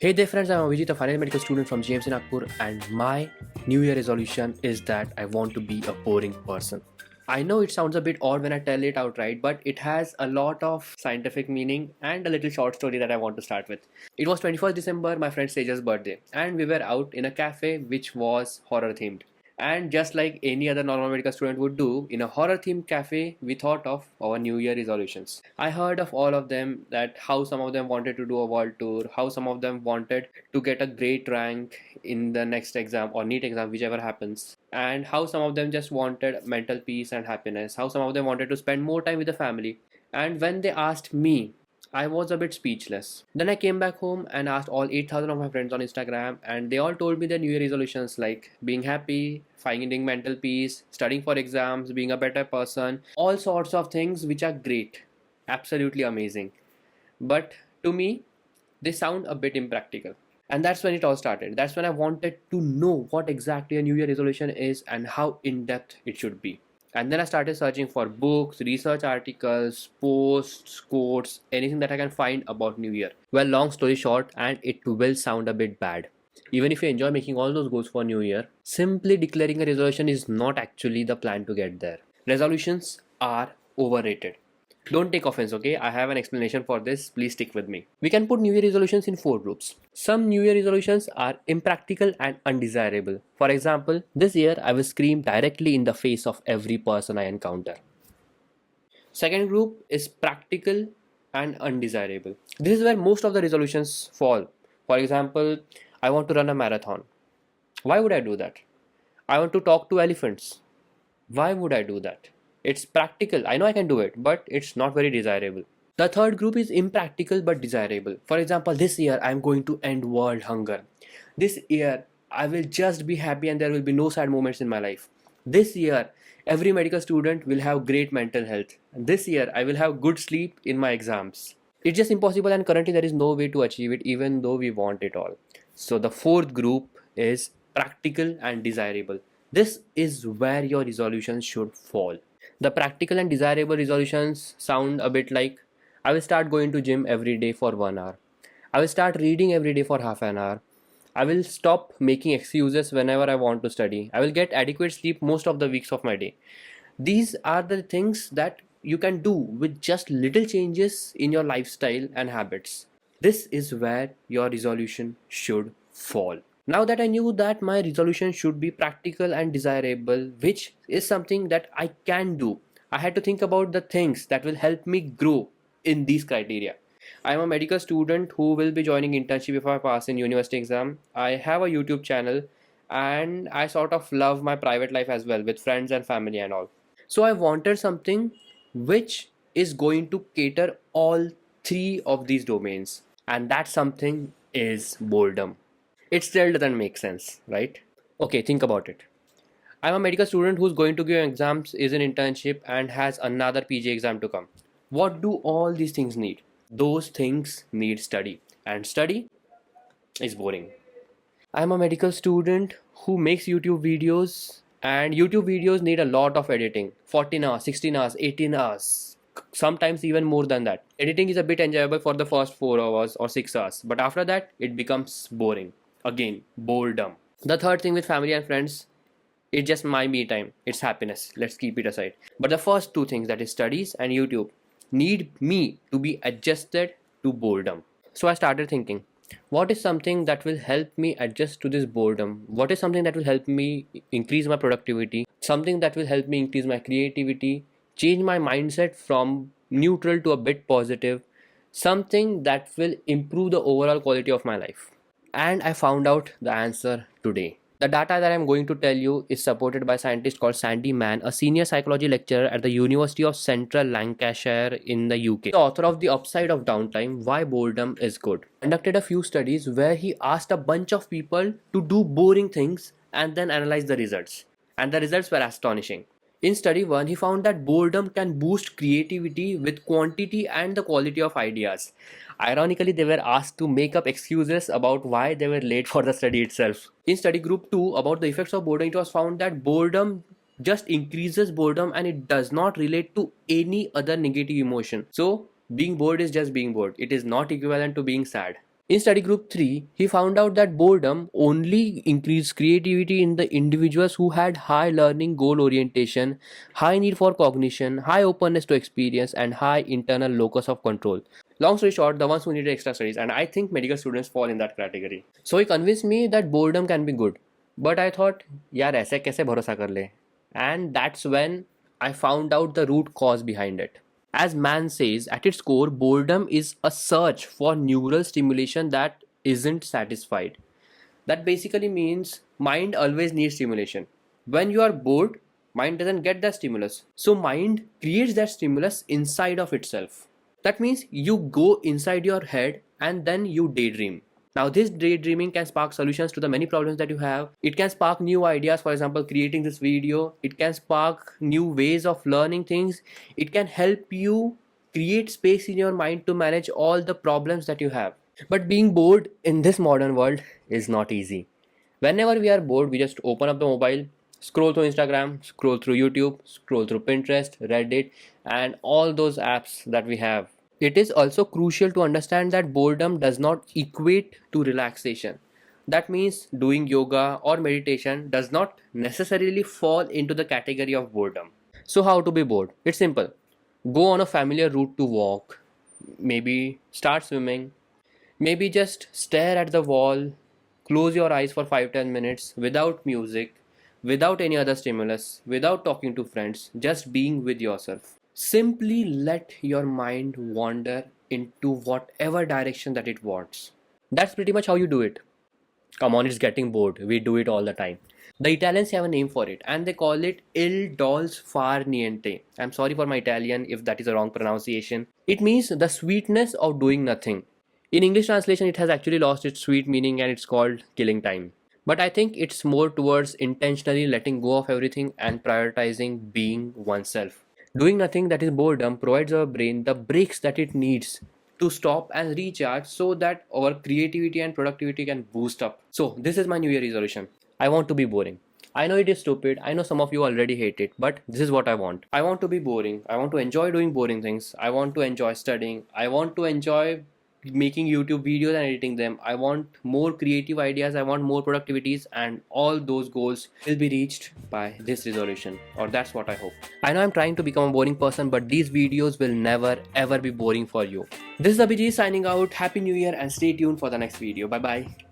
Hey there friends, I'm Abhijeet, a final medical student from GMC Nagpur, and my New Year resolution is that I want to be a boring person. I know it sounds a bit odd when I tell it outright, but it has a lot of scientific meaning and a little short story that I want to start with. It was 21st December, my friend Sej's birthday, and we were out in a cafe which was horror themed. And just like any other normal medical student would do, in a horror themed cafe, we thought of our New Year resolutions. I heard of all of them, that how some of them wanted to do a world tour, how some of them wanted to get a great rank in the next exam or NEET exam, whichever happens, and how some of them just wanted mental peace and happiness, how some of them wanted to spend more time with the family. And when they asked me, I was a bit speechless. Then I came back home and asked all 8,000 of my friends on Instagram, and they all told me their New Year resolutions like being happy, finding mental peace, studying for exams, being a better person, all sorts of things which are great, absolutely amazing. But to me, they sound a bit impractical. And that's when it all started. That's when I wanted to know what exactly a New Year resolution is and how in depth it should be. And then I started searching for books, research articles, posts, quotes, anything that I can find about New Year. Well, long story short, and it will sound a bit bad. Even if you enjoy making all those goals for New Year, simply declaring a resolution is not actually the plan to get there. Resolutions are overrated. Don't take offense, okay? I have an explanation for this. Please stick with me. We can put New Year resolutions in 4 groups. Some New Year resolutions are impractical and undesirable. For example, this year I will scream directly in the face of every person I encounter. Second group is practical and undesirable. This is where most of the resolutions fall. For example, I want to run a marathon. Why would I do that? I want to talk to elephants. Why would I do that? It's practical. I know I can do it, but it's not very desirable. The third group is impractical but desirable. For example, this year I'm going to end world hunger. This year I will just be happy and there will be no sad moments in my life. This year every medical student will have great mental health. And this year I will have good sleep in my exams. It's just impossible, and currently there is no way to achieve it even though we want it all. So the fourth group is practical and desirable. This is where your resolutions should fall. The practical and desirable resolutions sound a bit like, I will start going to gym every day for 1 hour. I will start reading every day for half an hour. I will stop making excuses whenever I want to study. I will get adequate sleep most of the weeks of my day. These are the things that you can do with just little changes in your lifestyle and habits. This is where your resolution should fall. Now that I knew that my resolution should be practical and desirable, which is something that I can do, I had to think about the things that will help me grow in these criteria. I am a medical student who will be joining internship if I pass in university exam. I have a YouTube channel, and I sort of love my private life as well with friends and family and all. So I wanted something which is going to cater all three of these domains, and that something is boredom. It still doesn't make sense, right? Okay, think about it. I'm a medical student who's going to give exams, is in internship, and has another PG exam to come. What do all these things need? Those things need study, and study is boring. I'm a medical student who makes YouTube videos, and YouTube videos need a lot of editing, 14 hours, 16 hours, 18 hours, sometimes even more than that. Editing is a bit enjoyable for the first 4 hours or 6 hours, but after that, it becomes boring. Again, boredom. The third thing with family and friends, it's just my me time. It's happiness. Let's keep it aside. But the first two things, that is studies and YouTube, need me to be adjusted to boredom. So I started thinking, what is something that will help me adjust to this boredom? What is something that will help me increase my productivity? Something that will help me increase my creativity, change my mindset from neutral to a bit positive, something that will improve the overall quality of my life. And I found out the answer today. The data that I'm going to tell you is supported by a scientist called Sandy Mann, a senior psychology lecturer at the University of Central Lancashire in the UK. The author of The Upside of Downtime, Why Boredom is Good, conducted a few studies where he asked a bunch of people to do boring things and then analyze the results. And the results were astonishing. In study 1, he found that boredom can boost creativity with quantity and the quality of ideas. Ironically, they were asked to make up excuses about why they were late for the study itself. In study group 2, about the effects of boredom, it was found that boredom just increases boredom and it does not relate to any other negative emotion. So, being bored is just being bored. It is not equivalent to being sad. In study group 3, he found out that boredom only increased creativity in the individuals who had high learning goal orientation, high need for cognition, high openness to experience, and high internal locus of control. Long story short, the ones who needed extra studies, and I think medical students fall in that category. So he convinced me that boredom can be good. But I thought, यार ऐसे कैसे भरोसा कर ले? And that's when I found out the root cause behind it. As man says, at its core, boredom is a search for neural stimulation that isn't satisfied. That basically means mind always needs stimulation. When you are bored, mind doesn't get that stimulus. So mind creates that stimulus inside of itself. That means you go inside your head and then you daydream. Now, this daydreaming can spark solutions to the many problems that you have. It can spark new ideas, for example, creating this video. It can spark new ways of learning things. It can help you create space in your mind to manage all the problems that you have. But being bored in this modern world is not easy. Whenever we are bored, we just open up the mobile, scroll through Instagram, scroll through YouTube, scroll through Pinterest, Reddit, and all those apps that we have. It is also crucial to understand that boredom does not equate to relaxation. That means doing yoga or meditation does not necessarily fall into the category of boredom. So, how to be bored? It's simple. Go on a familiar route to walk, maybe start swimming, maybe just stare at the wall, close your eyes for 5-10 minutes without music, without any other stimulus, without talking to friends, just being with yourself. Simply let your mind wander into whatever direction that it wants. That's pretty much how you do it. Come on, it's getting bored. We do it all the time. The Italians have a name for it and they call it il dolce far niente. I'm sorry for my Italian if that is a wrong pronunciation. It means the sweetness of doing nothing. In English translation, it has actually lost its sweet meaning and it's called killing time. But I think it's more towards intentionally letting go of everything and prioritizing being oneself. Doing nothing, that is boredom, provides our brain the breaks that it needs to stop and recharge so that our creativity and productivity can boost up. So, this is my New Year resolution. I want to be boring. I know it is stupid. I know some of you already hate it, but this is what I want. I want to be boring. I want to enjoy doing boring things. I want to enjoy studying. I want to enjoy making YouTube videos and editing them. I want more creative ideas. I want more productivities, and all those goals will be reached by this resolution, or that's what I hope. I know I'm trying to become a boring person, but these videos will never ever be boring for you. This is Abhijeet signing out. Happy New Year and stay tuned for the next video. Bye bye.